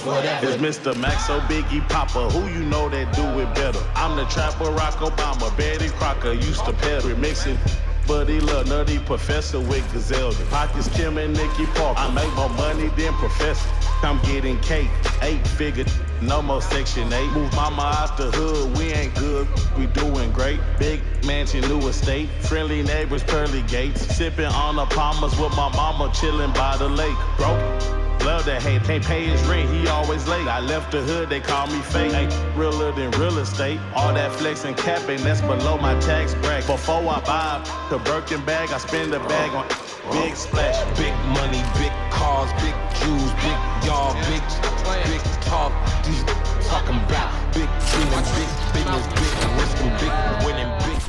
whatever. It's Mr. Maxo Biggie Papa, who you know that do it better? I'm the trapper Barack Obama, Betty Crocker used to pedal, remixing. But he love nutty professor with Gazelle. Pockets Kim and Nicky Parker. I make more money than professor. I'm getting cake, 8-figure, no more section 8. Move mama out the hood, we ain't good, we doing great. Big mansion, new estate, friendly neighbors, pearly gates. Sipping on the Palmers with my mama, chilling by the lake. Broke. Love that hate, can't pay his rent, he always late. I left the hood, they call me fake. Ain't realer than real estate. All that flex and capping, that's below my tax bracket. Before I buy the Birkin bag, I spend the bag on big splash. Big money, big cars, big jewels, big y'all, big talk. These talking about big dreaming, big business, big risking, big winning, big.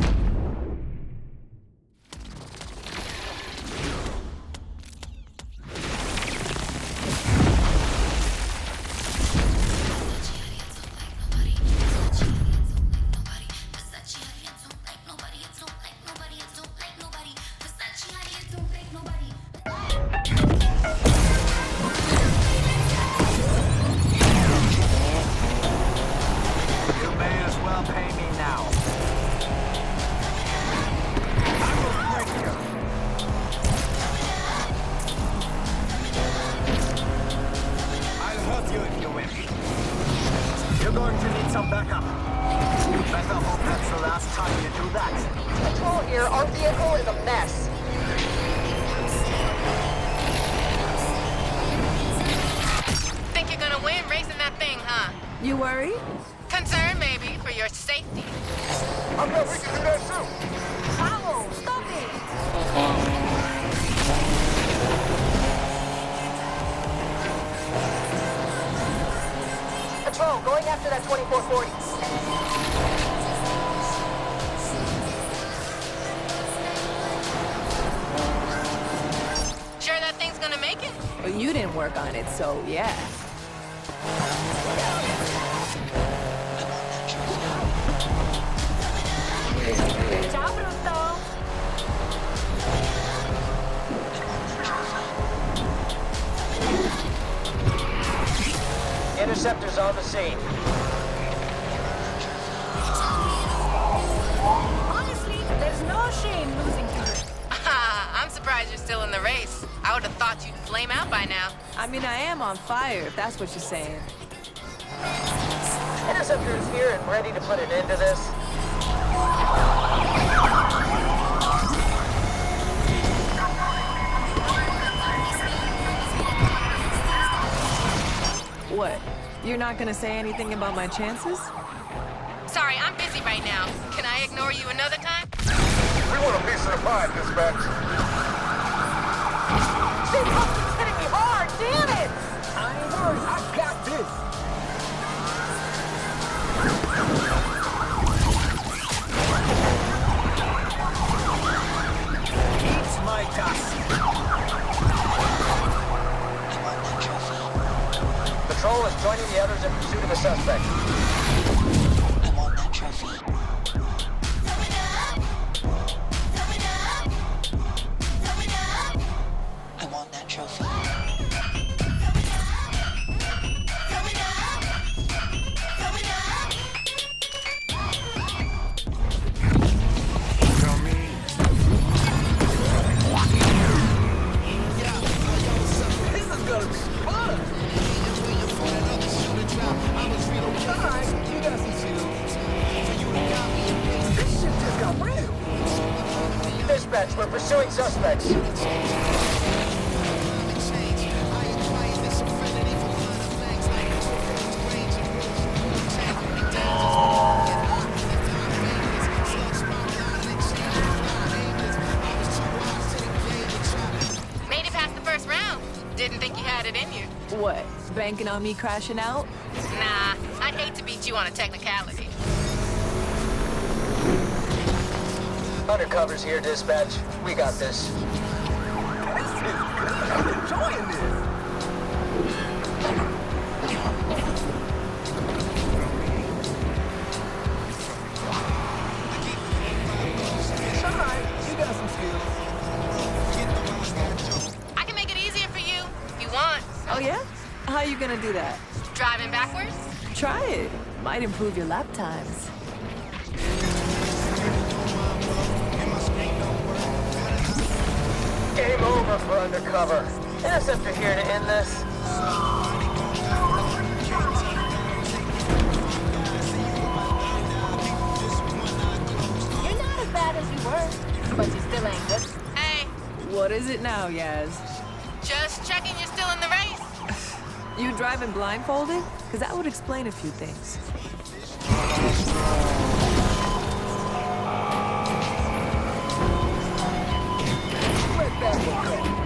You worry? Concern, maybe, for your safety. I bet we can do that too. Ow, stop it! Patrol, going after that 2440. Sure that thing's gonna make it? Well, you didn't work on it, so yeah. Interceptors on the scene. Honestly, there's no shame losing to it. I'm surprised you're still in the race. I would have thought you'd flame out by now. I mean, I am on fire, if that's what you're saying. Interceptors here and ready to put an end to this. What? You're not gonna say anything about my chances? Sorry, I'm busy right now. Can I ignore you another time? We want a piece of the pie, dispatch. Steve Hudson's hitting me hard, damn it! I ain't worried, I got this. Eat my dust. Patrol is joining the others in pursuit of a suspect. I want that trophy. I want that trophy. Dispatch, we're pursuing suspects. Made it past the first round. Didn't think you had it in you. What? Banking on me crashing out? Nah, I'd hate to beat you on a technicality. Undercover's here, dispatch. We got this. I'm enjoying this. It's all right. You got some skills. I can make it easier for you if you want. Oh yeah? How you gonna do that? Driving backwards? Try it. Might improve your lap times. Game over for Undercover. Interceptor here to end this. You're not as bad as you were, but you still ain't good. Hey, What is it now, Yaz? just checking you're still in the race. You driving blindfolded? Because that would explain a few things. Let that one go.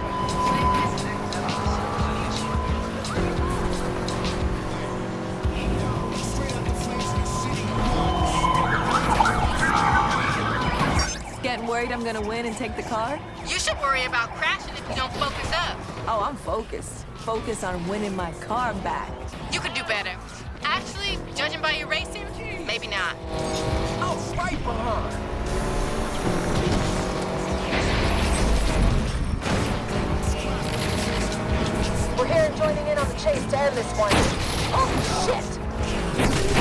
Getting worried I'm gonna win and take the car? You should worry about crashing if you don't focus up. Oh, I'm focused. Focus on winning my car back. You could do better. Actually, judging by your racing, maybe not. Oh, right behind. We're here joining in on the chase to end this one. Oh, shit!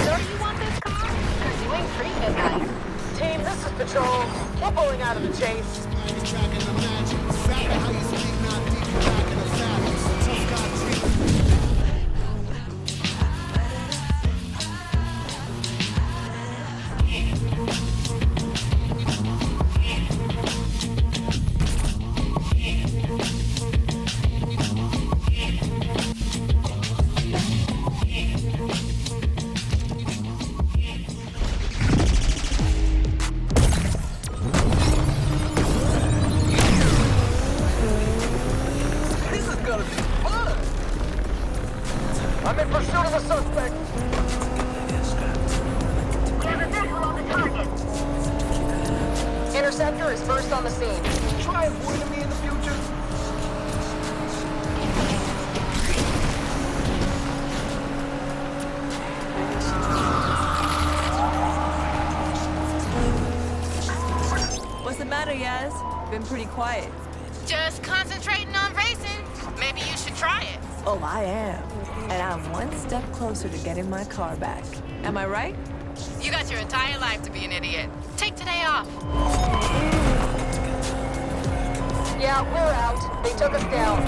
Sure you want this car? Because you ain't free midnight. Team, this is Patrol. We're pulling out of the chase. This is gonna be fun. I'm in pursuit of the suspect. We have a visual on the target. Interceptor is first on the scene. Try avoiding me in the future. What's the matter, Yaz? Been pretty quiet. Just concentrating on racing. Maybe you should try it. Oh, I am. And I'm one step closer to getting my car back. Am I right? You got your entire life to be an idiot. Take today off. Yeah, we're out. They took us down.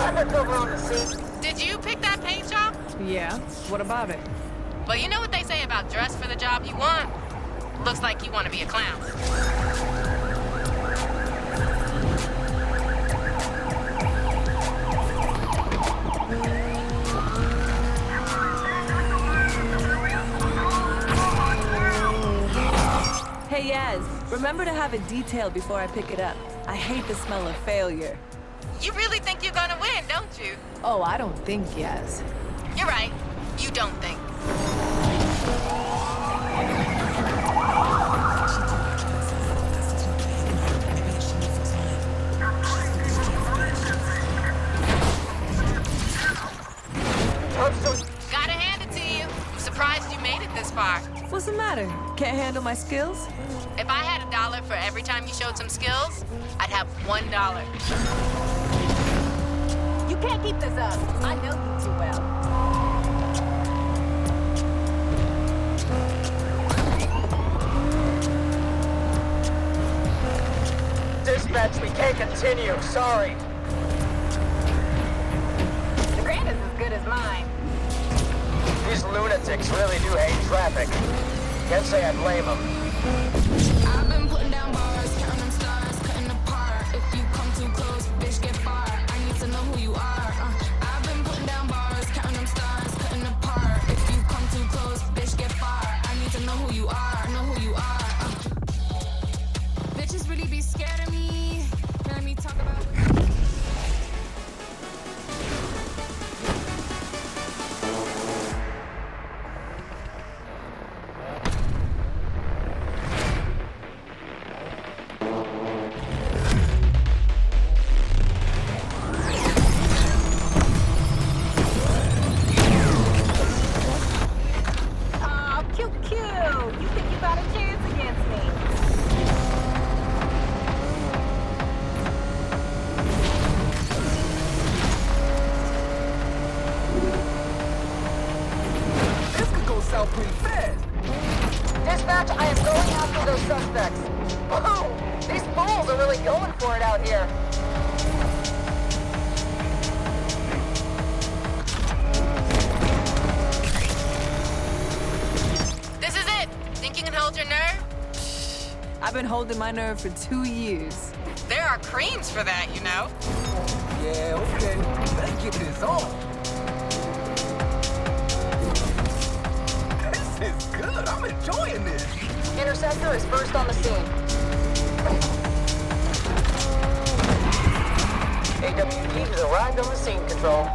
Undercover on the scene. Did you pick that paint job? Yeah. What about it? Well, you know what they say about dress for the job you want? Looks like you want to be a clown. Hey, Yaz, remember to have it detailed before I pick it up. I hate the smell of failure. You really think you're gonna win, don't you? Oh, I don't think, Yaz. You're right. You don't think. Gotta hand it to you. I'm surprised you made it this far. What's the matter? Can't handle my skills? If I had $1 for every time you showed some skills, I'd have $1. You can't keep this up. I know you too well. Dispatch, we can't continue. Sorry. The grant is as good as mine. These lunatics really do hate traffic. Can't say I blame them. I've been putting down bars, counting them stars, cutting apart. If you come too close, bitch, get far. I need to know who you are. I've been putting down bars, counting them stars, cutting apart. If you come too close, bitch, get far. I need to know who you are, know who you are. Bitches really be scared of me. Hearing me talk about. pretty fast. Dispatch, I am going after those suspects. Boom! These fools are really going for it out here. This is it. Think you can hold your nerve? I've been holding my nerve for 2 years. There are creams for that, you know. Yeah, okay. Let's get this on. This is good. I'm enjoying this. Interceptor is first on the scene. AWD has arrived on the scene, Control.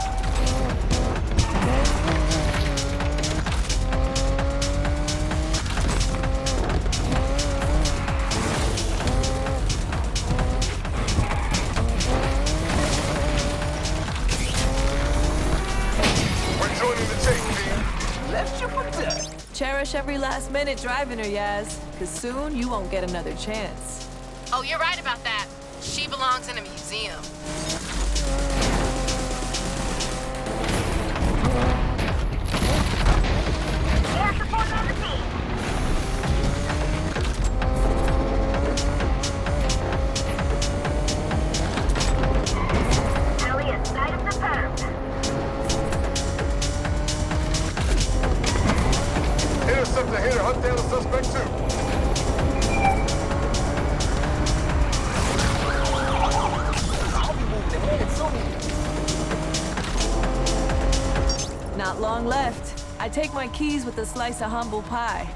Cherish every last minute driving her, Yaz, because soon you won't get another chance. Oh, you're right about that. She belongs in a museum. Air support on the scene. Elliot, side of the perp. Interceptor here, hunt down the suspect too. I'll be moving ahead soon. Not long left. I take my keys with a slice of humble pie.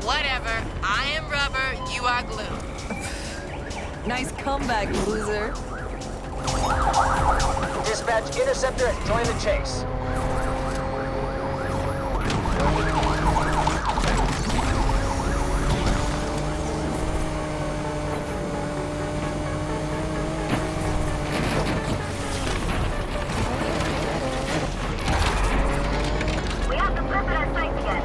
Whatever. I am rubber, you are glue. Nice comeback, loser. Dispatch, Interceptor has joined the chase. We have to flip it at sight again.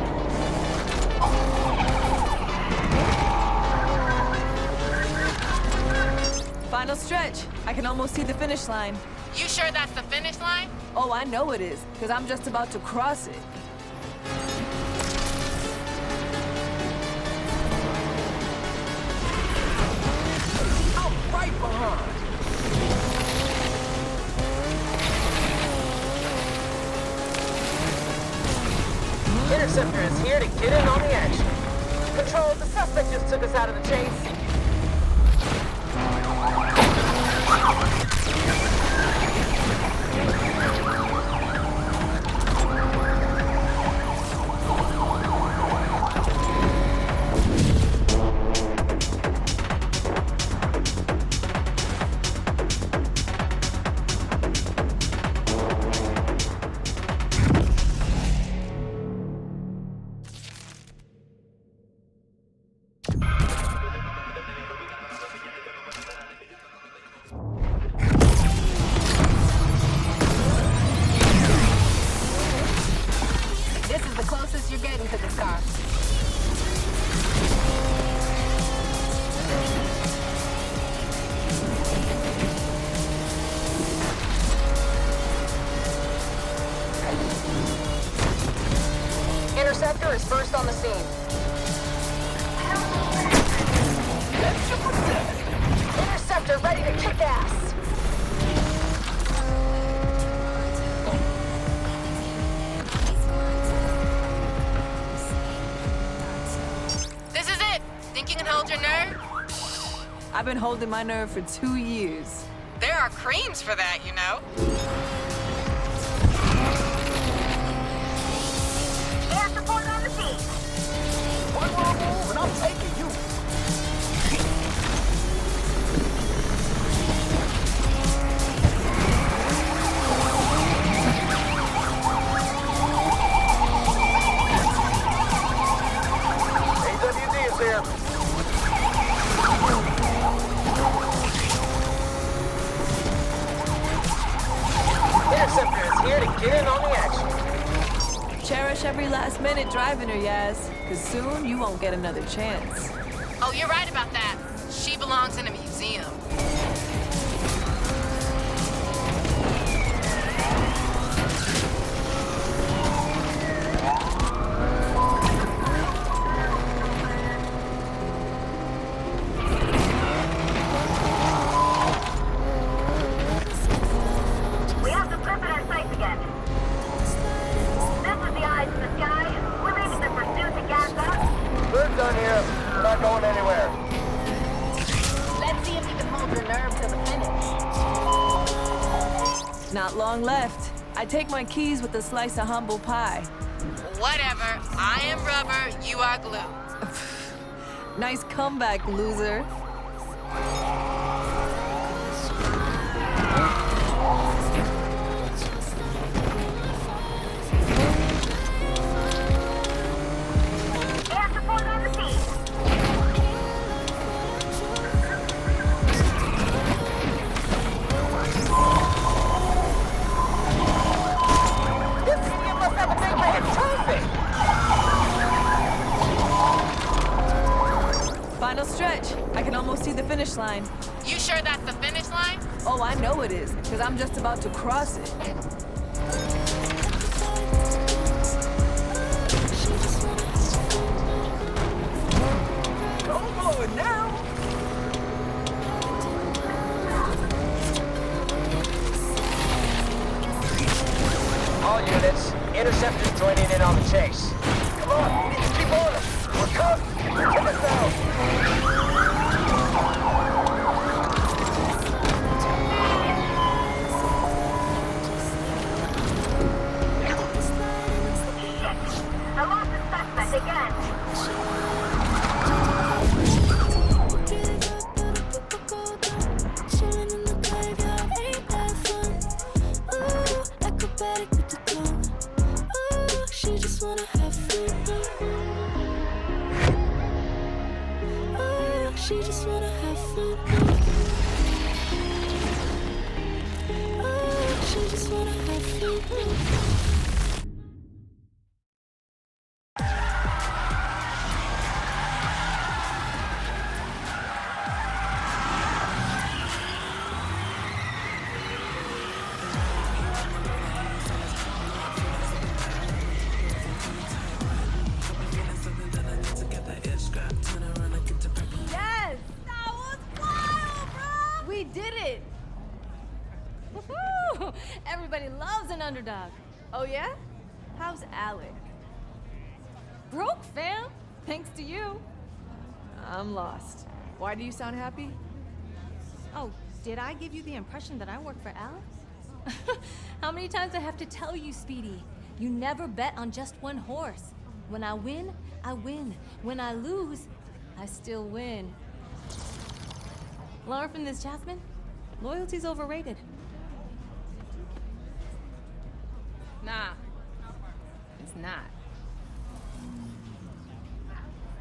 Final stretch. I can almost see the finish line. You sure that's the finish line? Oh, I know it is, because I'm just about to cross it. I'm right behind. Interceptor is here to get in on the action. Control, the suspect just took us out of the chase. This is the closest you're getting to this car. Interceptor is first on the scene. Interceptor ready to kick ass. This is it. Think you can hold your nerve? I've been holding my nerve for 2 years. There are creams for that, you know. Air support on the scene. One more move and I'm taking you. AWD is here. Interceptor is here to get in on the action. Cherish every last minute driving her, Yaz, because soon you won't get another chance. Oh, you're right about that. She belongs in a museum. Not long left. I take my keys with a slice of humble pie. Whatever. I am rubber, you are glue. Nice comeback, loser. Air support on the scene. You must have a big trophy. Final stretch. I can almost see the finish line. You sure that's the finish line? Oh, I know it is, because I'm just about to cross it. Don't blow it now. All units, interceptors joining in on the chase. Come on, we need to keep on it. We're coming. Check us out. I lost the suspect again. She just wanna have fun. Oh, she just wanna have fun. Yes! That was wild, bro! We did it! Woohoo! Everybody loves an underdog. Oh, yeah? How's Alec? Broke, fam. Thanks to you. I'm lost. Why do you sound happy? Oh, did I give you the impression that I work for Alex? How many times I have to tell you, Speedy? You never bet on just one horse. When I win, I win. When I lose, I still win. Learn from this, Jasmine. Loyalty's overrated. Nah, it's not.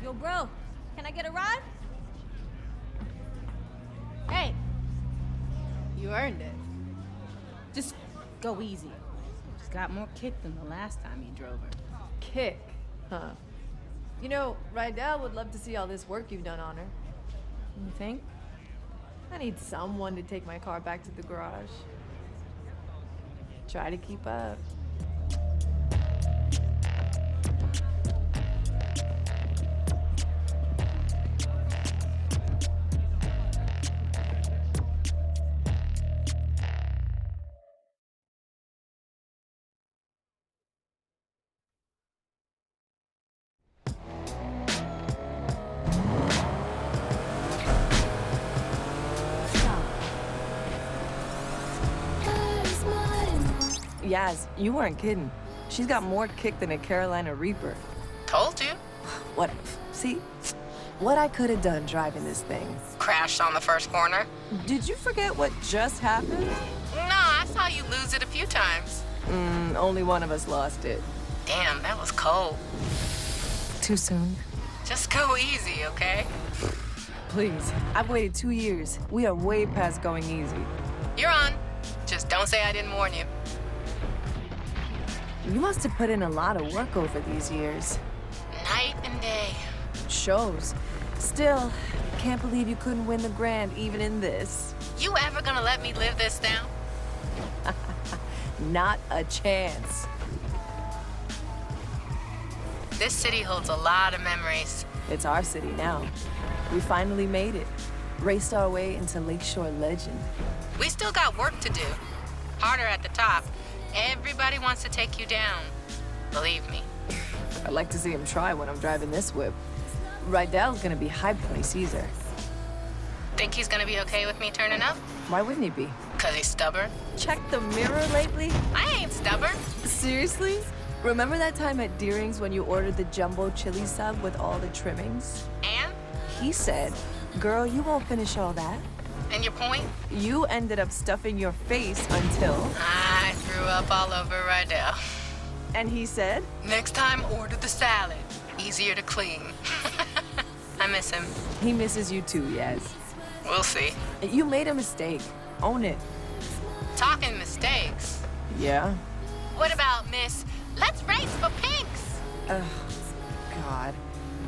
Yo, bro, can I get a ride? Hey, you earned it. Just go easy. She's got more kick than the last time you drove her. Kick, huh? You know, Rydell would love to see all this work you've done on her. You think? I need someone to take my car back to the garage. Try to keep up. Yaz, you weren't kidding. She's got more kick than a Carolina Reaper. Told you. What? See? What I could have done driving this thing. Crashed on the first corner. Did you forget what just happened? No, I saw you lose it a few times. Only one of us lost it. Damn, that was cold. Too soon. Just go easy, okay? Please. I've waited 2 years. We are way past going easy. You're on. Just don't say I didn't warn you. You must have put in a lot of work over these years. Night and day. Shows. Still, can't believe you couldn't win the Grand even in this. You ever gonna let me live this down? Not a chance. This city holds a lot of memories. It's our city now. We finally made it. Raced our way into Lakeshore legend. We still got work to do. Harder at the top. Everybody wants to take you down. Believe me. I'd like to see him try when I'm driving this whip. Rydell's gonna be hyped when he sees her. Think he's gonna be okay with me turning up? Why wouldn't he be? Cause he's stubborn? Check the mirror lately? I ain't stubborn. Seriously? Remember that time at Deering's when you ordered the jumbo chili sub with all the trimmings? And? He said, girl, you won't finish all that. And your point? You ended up stuffing your face until... I threw up all over Rydell. And he said? Next time, order the salad. Easier to clean. I miss him. He misses you too, yes. We'll see. You made a mistake. Own it. Talking mistakes. Yeah? What about Miss... Let's race for pinks? Ugh, God.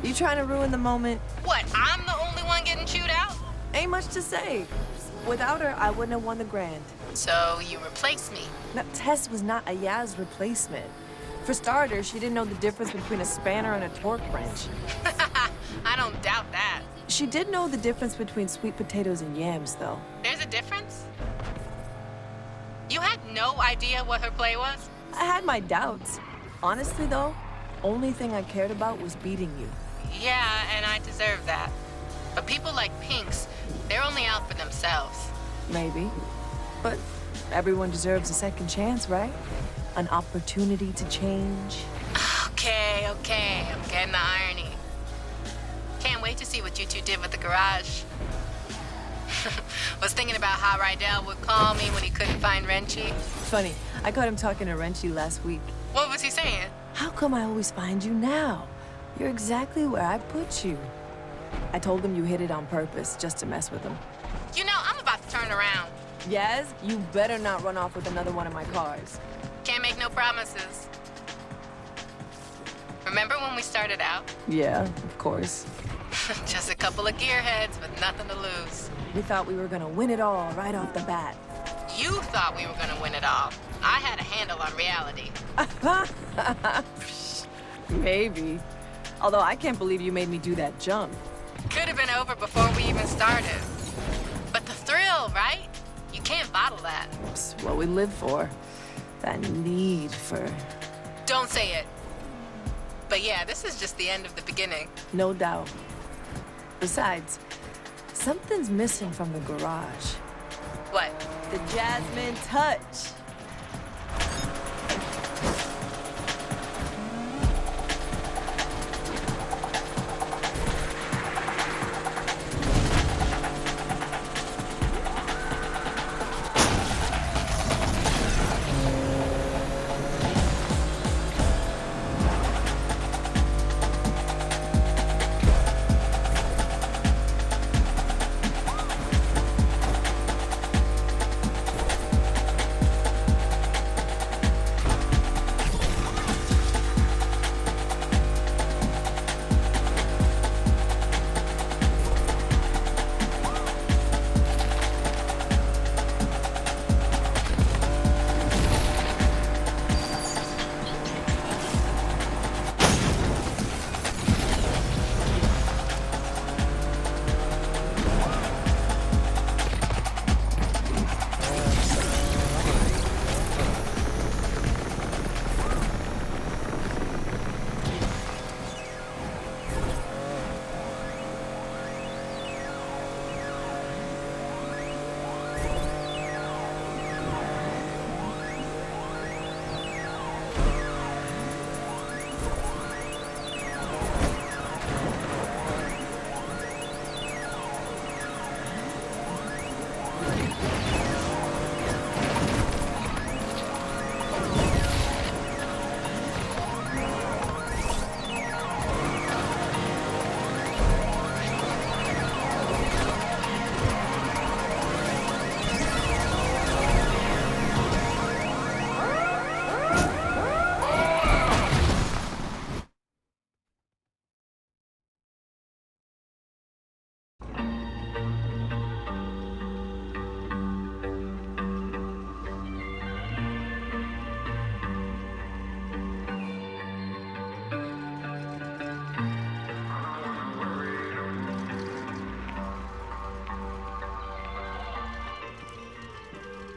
You trying to ruin the moment? What, I'm the only one getting chewed out? Ain't much to say. Without her, I wouldn't have won the grand. So you replaced me? No, Tess was not a Yaz replacement. For starters, she didn't know the difference between a spanner and a torque wrench. I don't doubt that. She did know the difference between sweet potatoes and yams, though. There's a difference? You had no idea what her play was? I had my doubts. Honestly, though, only thing I cared about was beating you. Yeah, and I deserve that. But people like Pinks, they're only out for themselves. Maybe. But everyone deserves a second chance, right? An opportunity to change. Okay, I'm getting the irony. Can't wait to see what you two did with the garage. Was thinking about how Rydell would call me when he couldn't find Renchi. Funny, I caught him talking to Renchi last week. What was he saying? How come I always find you now? You're exactly where I put you. I told him you hit it on purpose, just to mess with him. You know, I'm about to turn around. Yaz, you better not run off with another one of my cars. Can't make no promises. Remember when we started out? Yeah, of course. Just a couple of gearheads with nothing to lose. We thought we were gonna win it all right off the bat. You thought we were gonna win it all. I had a handle on reality. Maybe. Although I can't believe you made me do that jump. Could have been over before we even started. But the thrill, right? You can't bottle that. It's what we live for. That need for... Don't say it. But yeah, this is just the end of the beginning. No doubt. Besides, something's missing from the garage. What? The Jasmine touch.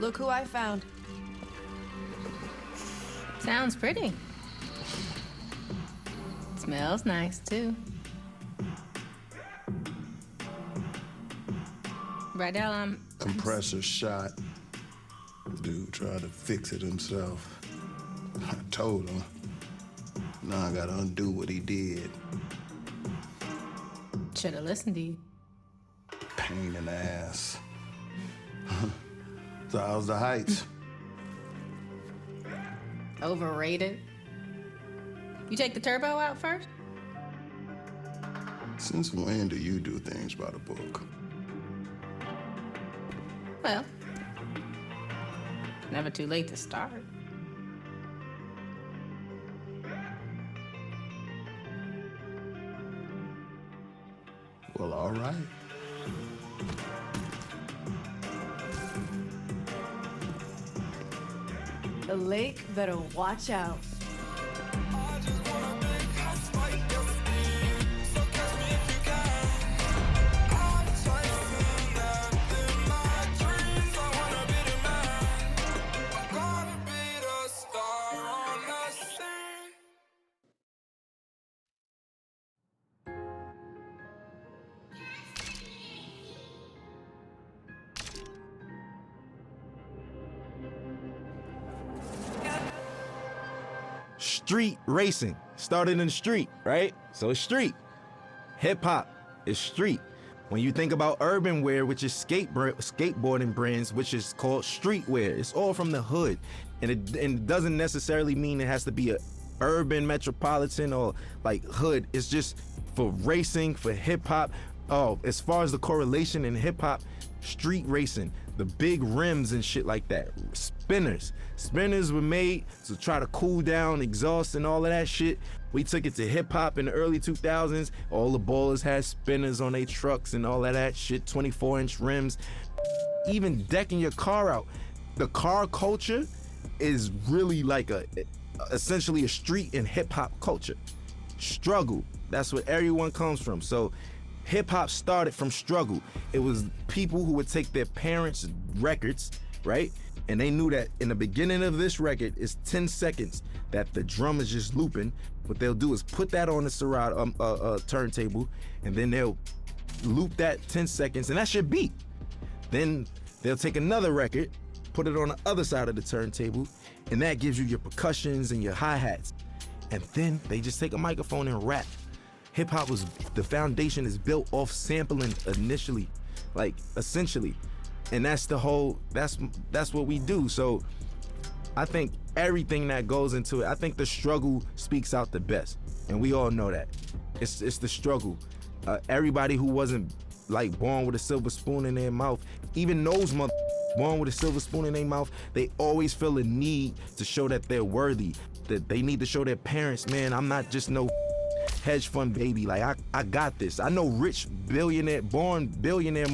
Look who I found. Sounds pretty. Smells nice, too. Rydell, Compressor shot. dude tried to fix it himself. I told him. Now I gotta undo what he did. Should've listened to you. Pain in the ass. So how's the heights? Overrated. You take the turbo out first? Since when do you do things by the book? Well, never too late to start. Well, all right. The lake better watch out. Street racing started in the street, right? So it's street. Hip hop is street. When you think about urban wear, which is skateboarding brands, which is called streetwear, it's all from the hood. And it doesn't necessarily mean it has to be a urban metropolitan or like hood. It's just for racing, for hip hop. Oh, as far as the correlation in hip hop, street racing, the big rims and shit like that. Spinners. Spinners were made to try to cool down exhaust and all of that shit. We took it to hip hop in the early 2000s. All the ballers had spinners on their trucks and all of that shit, 24-inch rims. Even decking your car out. The car culture is really like essentially a street and hip hop culture. Struggle. That's where everyone comes from. So hip hop started from struggle. It was people who would take their parents' records, right? And they knew that in the beginning of this record is 10 seconds that the drum is just looping. What they'll do is put that on the Serato turntable, and then they'll loop that 10 seconds, and that's your beat. Then they'll take another record, put it on the other side of the turntable, and that gives you your percussions and your hi-hats. And then they just take a microphone and rap. Hip hop the foundation is built off sampling initially, like essentially. And that's what we do. So I think everything that goes into it, I think the struggle speaks out the best. And we all know that. It's the struggle. Everybody who wasn't like born with a silver spoon in their mouth, even those born with a silver spoon in their mouth, they always feel a need to show that they're worthy, that they need to show their parents, man, I'm not just no hedge fund baby. Like I got this. I know rich born billionaire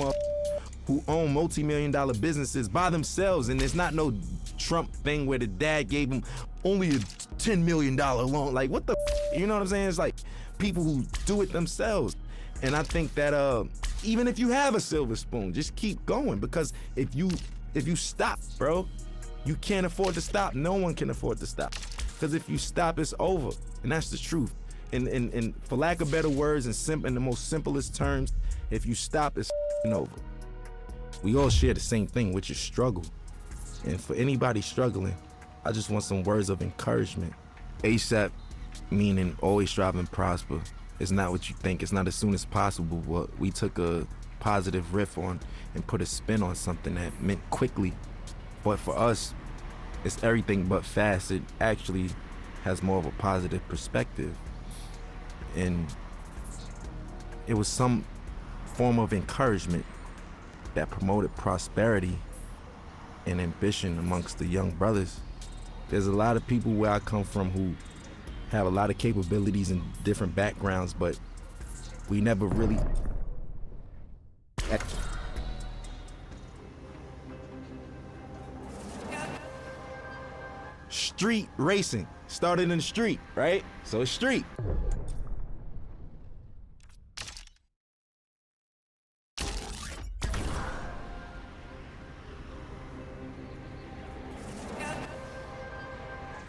who own multi-million-dollar businesses by themselves, and it's not no Trump thing where the dad gave him only a $10 million loan. Like what the, you know what I'm saying? It's like people who do it themselves. And I think that even if you have a silver spoon, just keep going, because if you stop, bro, you can't afford to stop. No one can afford to stop, because if you stop, it's over, and that's the truth. And for lack of better words, in the most simplest terms, if you stop, it's over. We all share the same thing, which is struggle. And for anybody struggling, I just want some words of encouragement. ASAP, meaning always strive and prosper. It's not what you think. It's not as soon as possible. But we took a positive riff on and put a spin on something that meant quickly. But for us, it's everything but fast. It actually has more of a positive perspective. And it was some form of encouragement that promoted prosperity and ambition amongst the young brothers. There's a lot of people where I come from who have a lot of capabilities and different backgrounds, but we never really street racing started in the street, right? So it's street.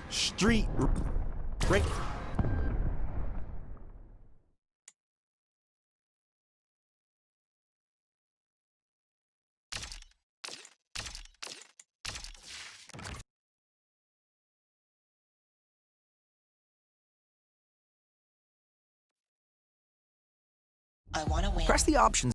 Street break. I want to win. Press the options